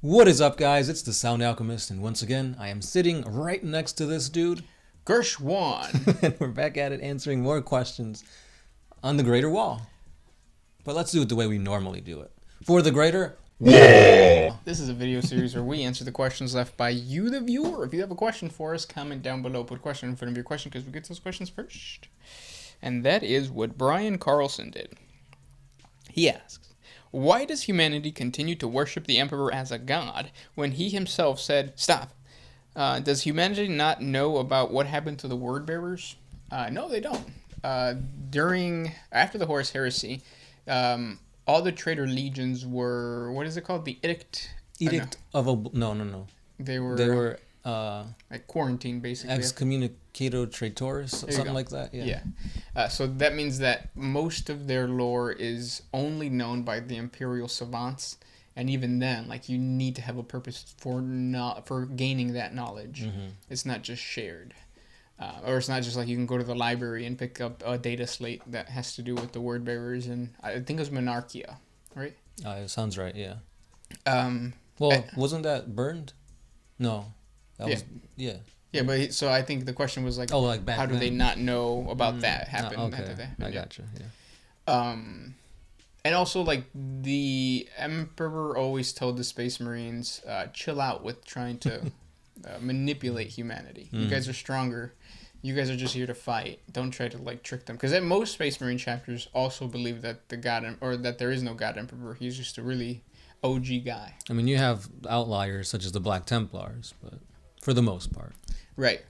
What is up, guys? It's the Sound Alchemist, and once again, I am sitting right next to this dude. Gershwan. And we're back at it answering more questions on the Greater Wall. But let's do it the way we normally do it. For the Greater Wall. This is a video series where we answer the questions left by you, the viewer. If you have a question for us, comment down below. Put a question in front of your question because we get those questions first. And that is what Brian Carlson did. He asks, why does humanity continue to worship the Emperor as a god when he himself said, stop? Does humanity not know about what happened to the word bearers? No, they don't. After the Horus Heresy, all the traitor legions were, what is it called? The Edict of no. They were like quarantine, basically. Excommunicato Traitores, something like that. Yeah. So that means that most of their lore is only known by the Imperial savants, and even then, like, you need to have a purpose for gaining that knowledge. Mm-hmm. It's not just shared. Or it's not just like you can go to the library and pick up a data slate that has to do with the word bearers, and I think it was Monarchia, right? It sounds right, yeah. Well, wasn't that burned? No. Yeah, but so I think the question was like, back how do they not know about that happened? Okay, I gotcha, yeah. And also, like, the Emperor always told the Space Marines, chill out with trying to manipulate humanity. You guys are stronger. You guys are just here to fight. Don't try to, like, trick them. Because most Space Marine chapters also believe that that there is no God Emperor. He's just a really OG guy. I mean, you have outliers such as the Black Templars, but for the most part. Right.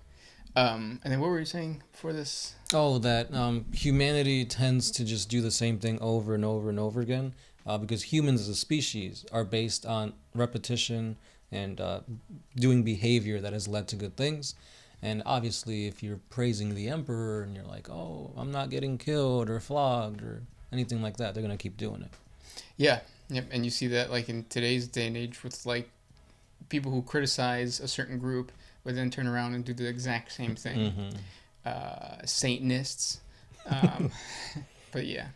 And then what were you saying before this? Oh, that humanity tends to just do the same thing over and over and over again because humans as a species are based on repetition and doing behavior that has led to good things. And obviously, if you're praising the Emperor and you're like, oh, I'm not getting killed or flogged or anything like that, they're going to keep doing it. Yeah. Yep. And you see that, like, in today's day and age with, like, people who criticize a certain group but then turn around and do the exact same thing. Mm-hmm. Satanists. But yeah.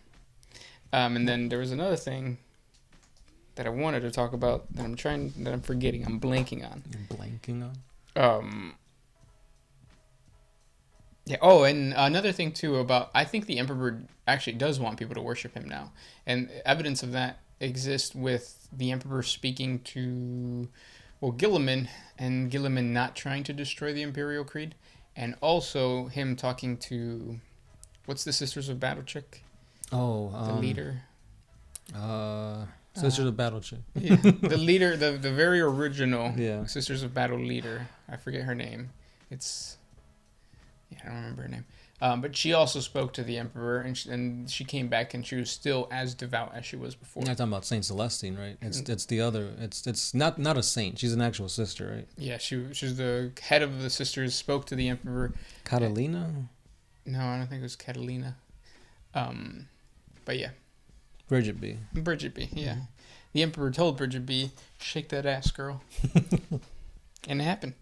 And then there was another thing that I wanted to talk about that I'm forgetting. I'm blanking on. You're blanking on? Yeah. Oh, and another thing too about, I think the Emperor actually does want people to worship him now. And evidence of that exists with the Emperor speaking to, Guilliman, and Guilliman not trying to destroy the Imperial Creed, and also him talking to, what's the Sisters of Battle chick? Oh, the leader. Sisters of Battle chick. Yeah, the leader, the very original Sisters of Battle leader. I forget her name. I don't remember her name. But she also spoke to the Emperor, and she came back, and she was still as devout as she was before. You're talking about Saint Celestine, right? It's the other. It's not a saint. She's an actual sister, right? Yeah, she's the head of the sisters. Spoke to the Emperor. Catalina? No, I don't think it was Catalina. But yeah. Bridget B. Yeah. Mm-hmm. The Emperor told Bridget B, "Shake that ass, girl," and it happened.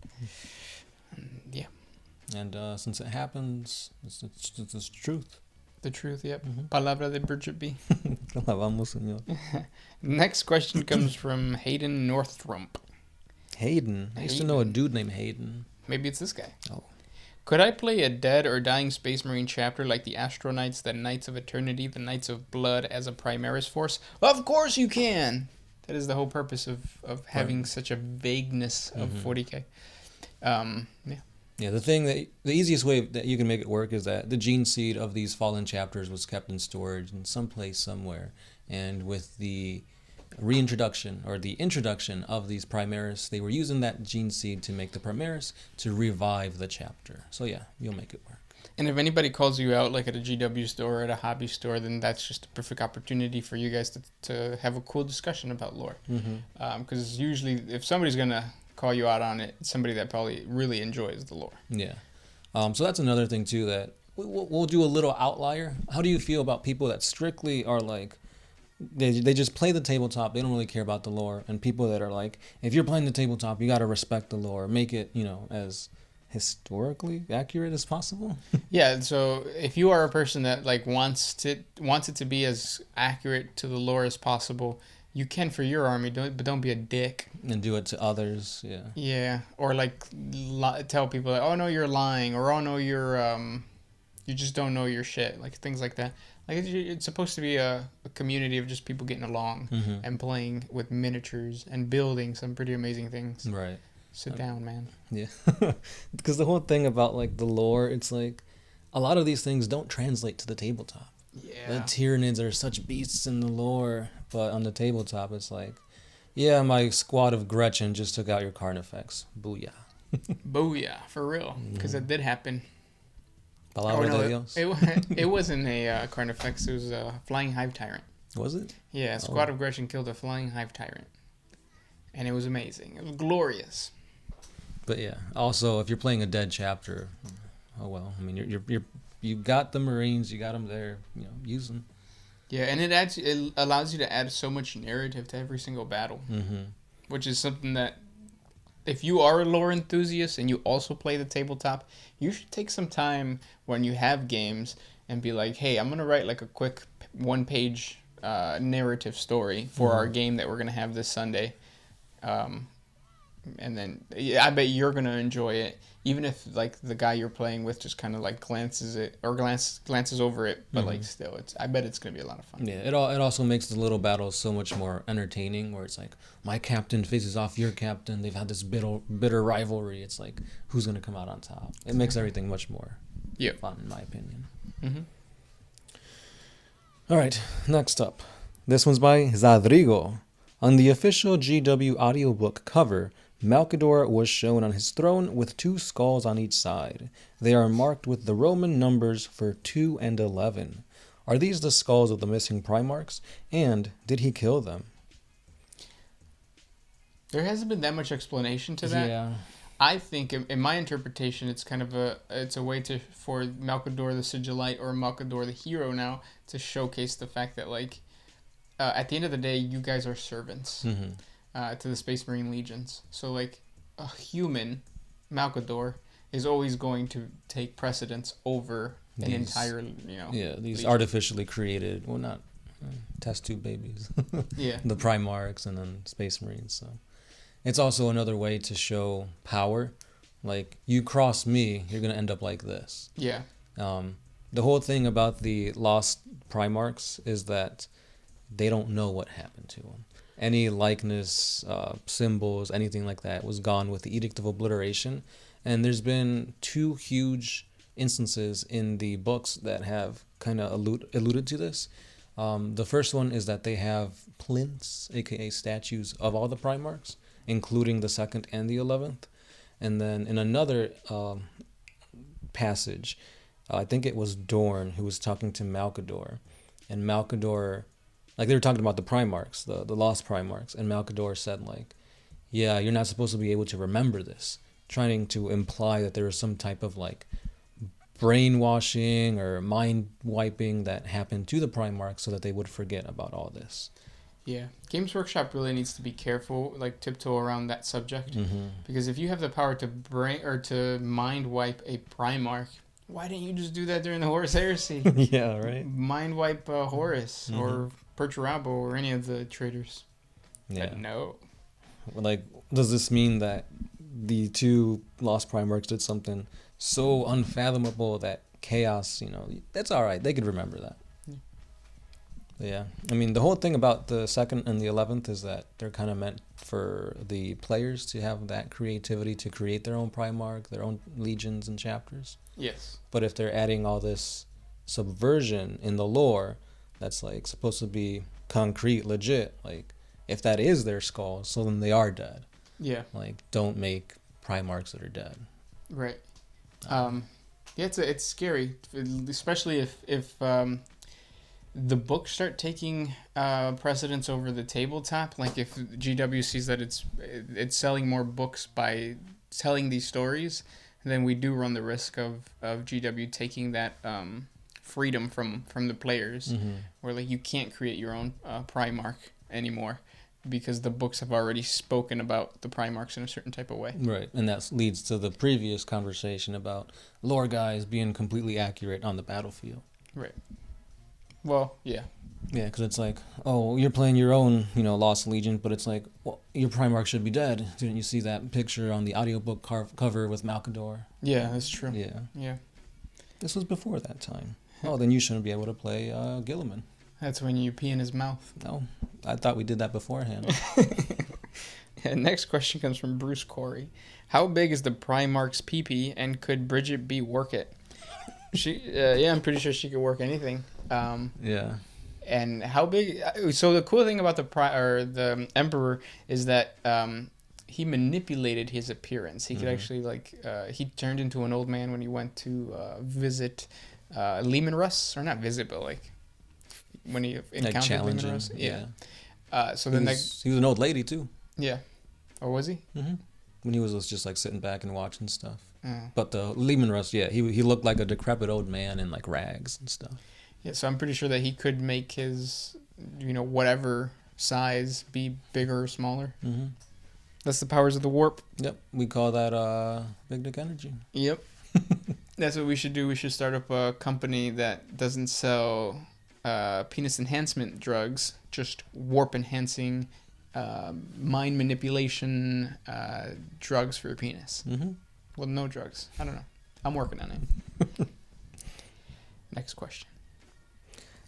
Yeah. And since it happens, it's truth. The truth, yep. Mm-hmm. Palabra de Bridget B. Vamos, señor. Next question comes from Hayden Northrup. Hayden? I used to know a dude named Hayden. Maybe it's this guy. Oh. Could I play a dead or dying Space Marine chapter like the Astro-Knights, the Knights of Eternity, the Knights of Blood as a Primaris force? Of course you can! That is the whole purpose of having such a vagueness of 40K. Yeah. Yeah, the easiest way that you can make it work is that the gene seed of these fallen chapters was kept in storage in some place somewhere. And with the reintroduction or the introduction of these Primaris, they were using that gene seed to make the Primaris to revive the chapter. So yeah, you'll make it work. And if anybody calls you out, like at a GW store or at a hobby store, then that's just a perfect opportunity for you guys to have a cool discussion about lore. Because usually if somebody's going to call you out on it, it's somebody that probably really enjoys the lore. Yeah. So that's another thing too, that we'll do a little outlier. How do you feel about people that strictly are like, they just play the tabletop, they don't really care about the lore, and people that are like, if you're playing the tabletop, you got to respect the lore, make it, as historically accurate as possible? Yeah, so if you are a person that like wants it to be as accurate to the lore as possible, You can for your army, but don't be a dick. And do it to others. Yeah. Yeah, or like tell people like, oh no, you're lying, or oh no, you just don't know your shit, like things like that. Like it's supposed to be a community of just people getting along and playing with miniatures and building some pretty amazing things. Right. Sit down, man. Yeah. Because the whole thing about like the lore, it's like a lot of these things don't translate to the tabletop. Yeah. The Tyranids are such beasts in the lore, but on the tabletop, it's like, yeah, my squad of Gretchen just took out your Carnifex. Booyah. Booyah, for real. Because that did happen. It wasn't a Carnifex, it was a Flying Hive Tyrant. Was it? Yeah, a squad of Gretchen killed a Flying Hive Tyrant. And it was amazing. It was glorious. But yeah, also, if you're playing a dead chapter, oh well. I mean, you got the Marines, you got them there, use them. Yeah, and it allows you to add so much narrative to every single battle, which is something that if you are a lore enthusiast and you also play the tabletop, you should take some time when you have games and be like, hey, I'm gonna write like a quick 1-page narrative story for our game that we're gonna have this Sunday, and then I bet you're gonna enjoy it. Even if like the guy you're playing with just kind of like glances over it, but like still, I bet it's gonna be a lot of fun. Yeah, it also makes the little battles so much more entertaining. Where it's like my captain faces off your captain. They've had this bitter rivalry. It's like who's gonna come out on top. It makes everything much more fun, in my opinion. All right, next up, this one's by Zadrigo. On the official GW audiobook cover, Malkador was shown on his throne with 2 skulls on each side. They are marked with the Roman numbers for 2 and 11. Are these the skulls of the missing Primarchs? And did he kill them? There hasn't been that much explanation to that. Yeah. I think, in my interpretation, it's kind of a way for Malkador the Sigillite or Malkador the hero now to showcase the fact that like at the end of the day, you guys are servants. To the Space Marine Legions. So, like, a human, Malkador, is always going to take precedence over an entire, Yeah, these legion. artificially created, well, not test tube babies. Yeah. The Primarchs and then Space Marines. So it's also another way to show power. Like, you cross me, you're going to end up like this. Yeah. The whole thing about the lost Primarchs is that they don't know what happened to them. Any likeness, symbols, anything like that was gone with the Edict of Obliteration. And there's been 2 huge instances in the books that have kind of alluded to this. The first one is that they have plinths, aka statues, of all the Primarchs, including the 2nd and the 11th. And then in another passage, I think it was Dorn who was talking to Malkador. And Malkador... like, they were talking about the Primarchs, the lost Primarchs, and Malkador said, like, yeah, you're not supposed to be able to remember this, trying to imply that there was some type of, like, brainwashing or mind-wiping that happened to the Primarchs so that they would forget about all this. Yeah. Games Workshop really needs to be careful, like, tiptoe around that subject, because if you have the power to mind-wipe a Primarch, why didn't you just do that during the Horus Heresy? Yeah, right? Mind-wipe Horus or Perturabo or any of the traitors. Yeah. But no. Like, does this mean that the 2 lost Primarchs did something so unfathomable that chaos, that's all right. They could remember that. Yeah. I mean, the whole thing about the 2nd and the 11th is that they're kind of meant for the players to have that creativity to create their own Primarch, their own legions and chapters. Yes. But if they're adding all this subversion in the lore that's like supposed to be concrete, legit, like if that is their skull, so then they are dead. Yeah. Like, don't make Primarchs that are dead. Right. Yeah, it's scary, especially if the books start taking precedence over the tabletop. Like if GW sees that it's selling more books by telling these stories, then we do run the risk of GW taking that freedom from the players, where like you can't create your own Primarch anymore because the books have already spoken about the Primarchs in a certain type of way. Right, and that leads to the previous conversation about lore guys being completely accurate on the battlefield. Right. Well, yeah. Yeah, because it's like, oh, you're playing your own, Lost Legion, but it's like, well, your Primarch should be dead. Didn't you see that picture on the audiobook cover with Malkador? Yeah, that's true. Yeah. Yeah. This was before that time. Oh, then you shouldn't be able to play Gilliman. That's when you pee in his mouth. No, I thought we did that beforehand. Next question comes from Bruce Corey. How big is the Primarch's pee-pee, and could Bridget B work it? I'm pretty sure she could work anything. Yeah. And how big? So the cool thing about the Emperor is that he manipulated his appearance. He could actually he turned into an old man when he went to visit Lehman Russ, or not visit, but when he encountered Lehman Russ. Yeah. So then he was an old lady too. Yeah. Or was he? Mm-hmm. When he was just sitting back and watching stuff. But the Lehman Russ, he looked like a decrepit old man in rags and stuff. Yeah, so I'm pretty sure that he could make his, whatever size be bigger or smaller. Mm-hmm. That's the powers of the warp. Yep, we call that big dick energy. Yep. That's what we should do. We should start up a company that doesn't sell penis enhancement drugs, just warp enhancing, mind manipulation drugs for your penis. Mm-hmm. Well, no drugs. I don't know. I'm working on it. Next question.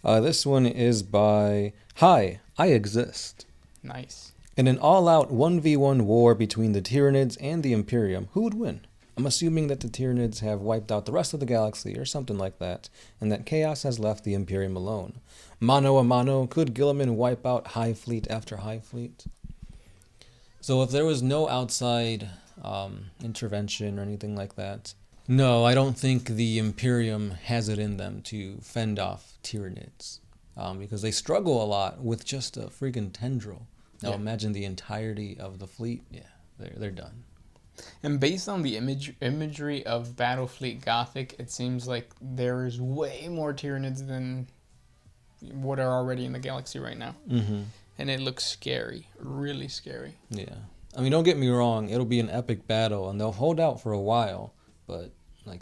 This one is by Hi, I Exist. Nice. In an all-out 1v1 war between the Tyranids and the Imperium, who would win? I'm assuming that the Tyranids have wiped out the rest of the galaxy or something like that, and that chaos has left the Imperium alone. Mano a mano, could Gilliman wipe out Hive Fleet after Hive Fleet? So if there was no outside intervention or anything like that, no, I don't think the Imperium has it in them to fend off Tyranids, because they struggle a lot with just a freaking tendril. Now imagine the entirety of the fleet. Yeah, they're done. And based on the imagery of Battlefleet Gothic, it seems like there is way more Tyranids than what are already in the galaxy right now. Mm-hmm. And it looks scary, really scary. Yeah, I mean, don't get me wrong, it'll be an epic battle, and they'll hold out for a while. But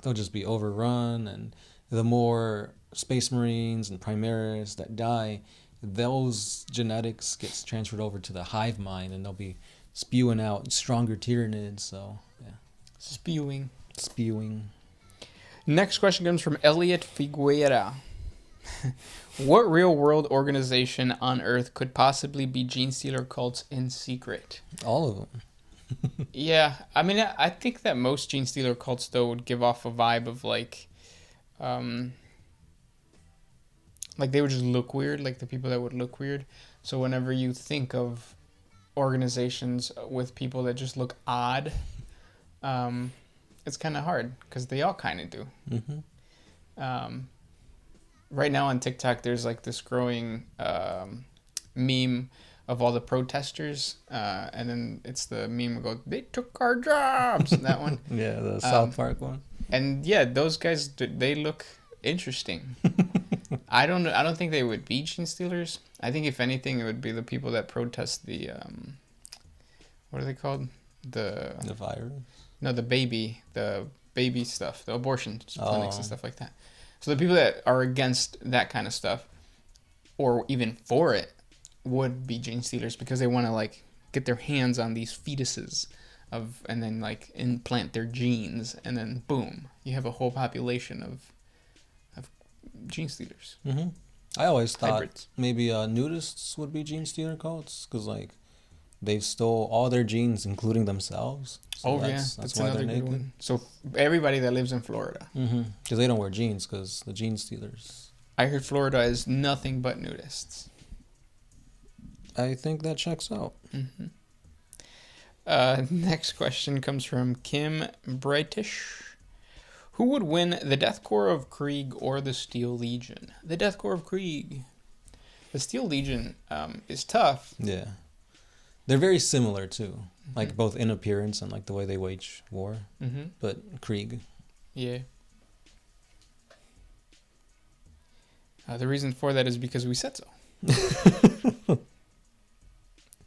they'll just be overrun, and the more Space Marines and Primarchs that die, those genetics gets transferred over to the hive mind, and they'll be spewing out stronger Tyranids. So yeah, spewing. Next question comes from Elliot Figueira. What real-world organization on Earth could possibly be Genestealer cults in secret? All of them. Yeah, I mean, I think that most Genestealer cults, though, would give off a vibe of, they would just look weird, like the people that would look weird. So whenever you think of organizations with people that just look odd, it's kind of hard, because they all kind of do. Mm-hmm. Right now on TikTok, there's, this growing meme of all the protesters, and then it's the meme that goes, "They took our jobs." That one. Yeah, the South Park one. And yeah, those guys, they look interesting. I don't think they would be Genestealers. I think if anything, it would be the people that protest the what are they called? The virus. No, the baby stuff, the abortion clinics and stuff like that. So the people that are against that kind of stuff, or even for it, would be Genestealers, because they want to get their hands on these fetuses and then implant their genes, and then boom, you have a whole population of Genestealers. Mm-hmm. I always thought hybrids. Maybe nudists would be Genestealer cults, because they've stole all their genes, including themselves. So that's why they're naked. One. So everybody that lives in Florida, because they don't wear jeans, because the Genestealers. I heard Florida is nothing but nudists. I think that checks out. Mm-hmm. Next question comes from Kim British. Who would win, the Death Corps of Krieg or the Steel Legion? The Death Corps of Krieg. The Steel Legion is tough. Yeah. They're very similar, too. Mm-hmm. Both in appearance and, the way they wage war. Mm-hmm. But Krieg. Yeah. The reason for that is because we said so.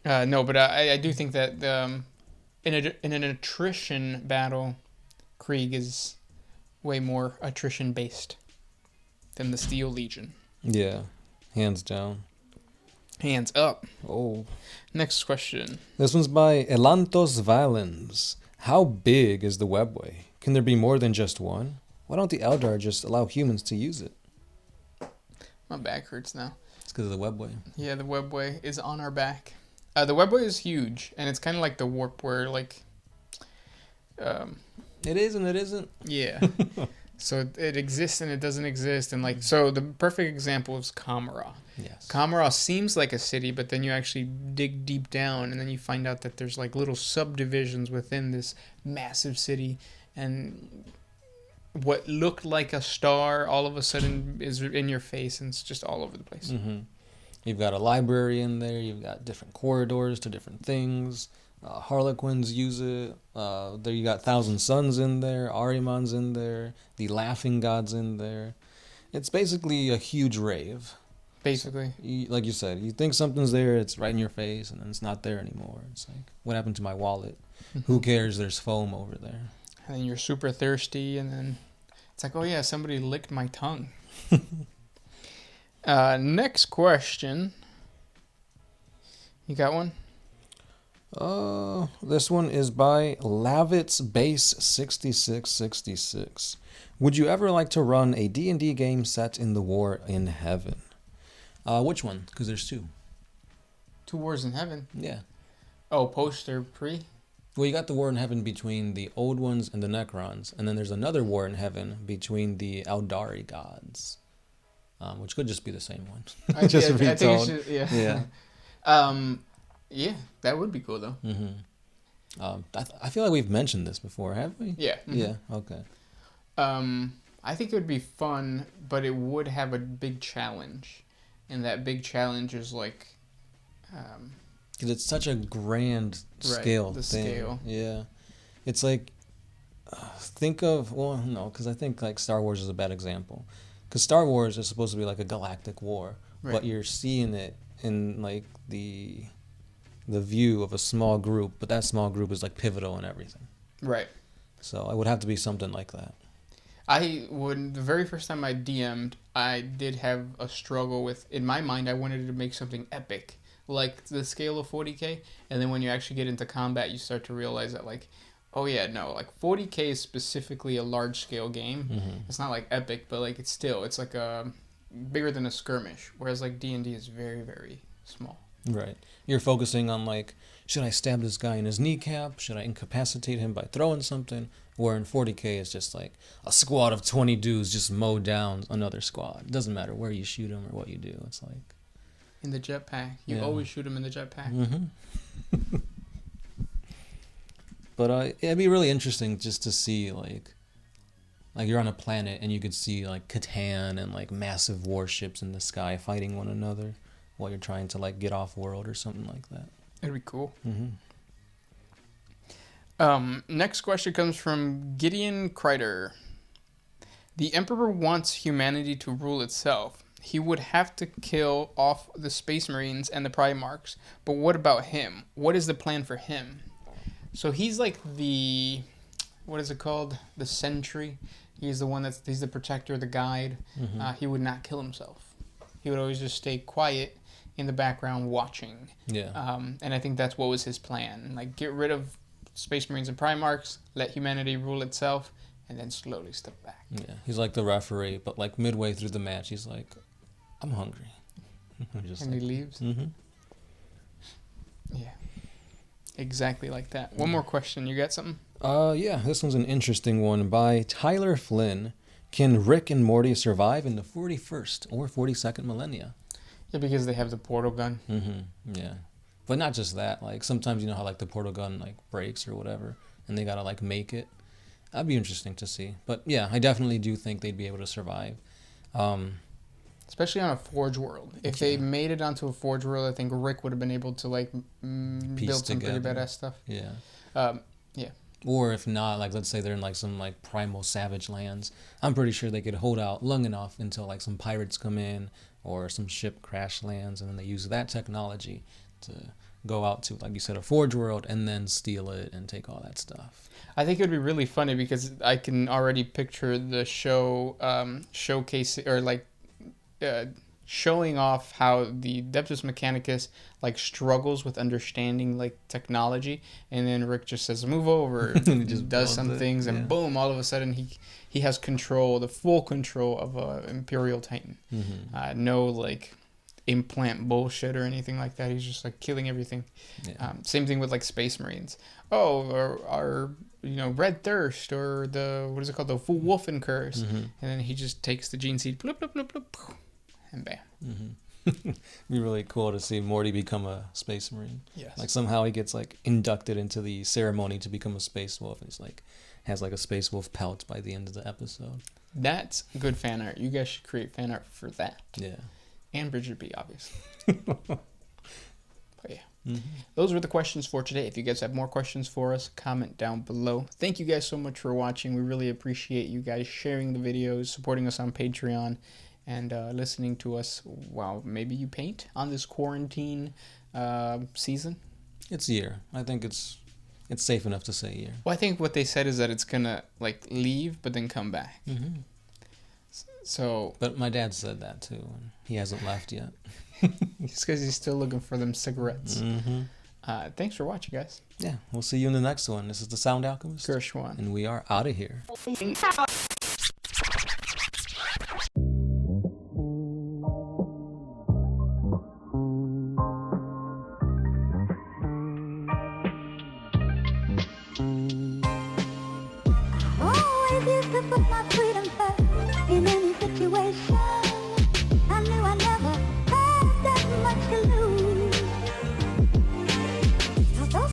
No, but I do think that in an attrition battle, Krieg is way more attrition-based than the Steel Legion. Yeah, hands down. Hands up. Oh. Next question. This one's by Elantos Valens. How big is the Webway? Can there be more than just one? Why don't the Eldar just allow humans to use it? My back hurts now. It's because of the Webway. Yeah, the Webway is on our back. The Webway is huge, and it's kind of like the warp where, like... It is and it isn't. Yeah. So it exists and it doesn't exist. And, like, so the perfect example is Kamara. Yes. Kamara seems like a city, but then you actually dig deep down, and then you find out that there's, like, little subdivisions within this massive city, and what looked like a star all of a sudden is in your face, and it's just all over the place. Mm-hmm. You've got a library in there. You've got different corridors to different things. Harlequins use it. There you got Thousand Suns in there. Ahriman's in there. The Laughing God's in there. It's basically a huge rave. Basically. Like you said, you think something's there, it's right in your face, and then it's not there anymore. It's like, what happened to my wallet? Who cares? There's foam over there. And then you're super thirsty, and then it's like, oh yeah, somebody licked my tongue. Next question. You got one? This one is by Lavitz Base 6666. Would you ever like to run a D&D game set in the War in Heaven? Which one? Because there's two. Two Wars in Heaven? Yeah. Oh, post or pre? Well, you got the War in Heaven between the Old Ones and the Necrons, and then there's another War in Heaven between the Eldari gods, which could just be the same one. I think it should, yeah. Yeah, that would be cool though. Mm-hmm. I feel like we've mentioned this before, haven't we? Yeah. Mm-hmm. Yeah. Okay. I think it would be fun, but it would have a big challenge, and that big challenge is like, because it's such a grand scale the thing. Scale. Yeah, it's like because I think like Star Wars is a bad example, because Star Wars is supposed to be like a galactic war, but you're seeing it in like the view of a small group, but that small group is like pivotal in everything. Right. So it would have to be something like that. The very first time I DM'd, I did have a struggle with, in my mind, I wanted to make something epic, like the scale of 40K, and then when you actually get into combat, you start to realize that, like, oh yeah, no, like 40K is specifically a large scale game. Mm-hmm. It's not like epic, but like it's like a bigger than a skirmish, whereas like D&D is very, very small. Right. You're focusing on like, should I stab this guy in his kneecap? Should I incapacitate him by throwing something? Where in 40K it's just like a squad of 20 dudes just mow down another squad. It doesn't matter where you shoot them or what you do. It's like in the jetpack. You always shoot them in the jetpack. Mm-hmm. But it'd be really interesting just to see like you're on a planet and you could see like Catan and like massive warships in the sky fighting one another while you're trying to like get off world or something like that. It'd be cool. Mm-hmm. Next question comes from Gideon Kreider. The Emperor wants humanity to rule itself. He would have to kill off the Space Marines and the Primarchs. But what about him? What is the plan for him? So he's like the... What is it called? The Sentry. He's the one he's the protector, the guide. Mm-hmm. He would not kill himself. He would always just stay quiet in the background watching. Yeah. And I think that's what was his plan. Like, get rid of Space Marines and Primarchs, let humanity rule itself, and then slowly step back. Yeah, he's like the referee, but like midway through the match, he's like, I'm hungry. And he leaves? Mm-hmm. Yeah. Exactly like that. One more question. You got something? Yeah, this one's an interesting one by Tyler Flynn. Can Rick and Morty survive in the 41st or 42nd millennia? Yeah, because they have the portal gun. Mm-hmm. Yeah. But not just that. Like, sometimes you know how, like, the portal gun, like, breaks or whatever, and they gotta, like, make it. That'd be interesting to see. But, yeah, I definitely do think they'd be able to survive. Especially on a Forge world. If they made it onto a Forge world, I think Rick would have been able to, like, build some pretty badass stuff. Yeah. Yeah. Or if not, like, let's say they're in, like, some, like, primal savage lands. I'm pretty sure they could hold out long enough until, like, some pirates come in or some ship crash lands, and then they use that technology to go out to, like you said, a Forge world and then steal it and take all that stuff. I think it would be really funny because I can already picture the show showcase or like showing off how the Adeptus Mechanicus like struggles with understanding like technology, and then Rick just says move over, and just does some things, and boom, all of a sudden he has control, the full control of a Imperial Titan. No like implant bullshit or anything like that. He's just like killing everything. Same thing with like Space Marines. Our Red Thirst, or the what is it called, the Wolfen Curse, and then he just takes the gene seed, bloop, bloop, bloop, bloop, and bam. It'd be really cool to see Morty become a Space Marine. Yes. Like somehow he gets like inducted into the ceremony to become a Space Wolf, and he's like has like a Space Wolf pelt by the end of the episode. That's good fan art. You guys should create fan art for that. Yeah. And Bridget B, obviously. But yeah. Those were the questions for today. If you guys have more questions for us, comment down below. Thank you guys so much for watching. We really appreciate you guys sharing the videos, supporting us on Patreon, and listening to us while maybe you paint on this quarantine season. It's a year. I think it's safe enough to say a year. Well, I think what they said is that it's gonna like leave but then come back. So, but my dad said that too, and he hasn't left yet. It's because he's still looking for them cigarettes. Thanks for watching, guys. Yeah, we'll see you in the next one. This is the Sound Alchemist, Gershwan, and we are out of here.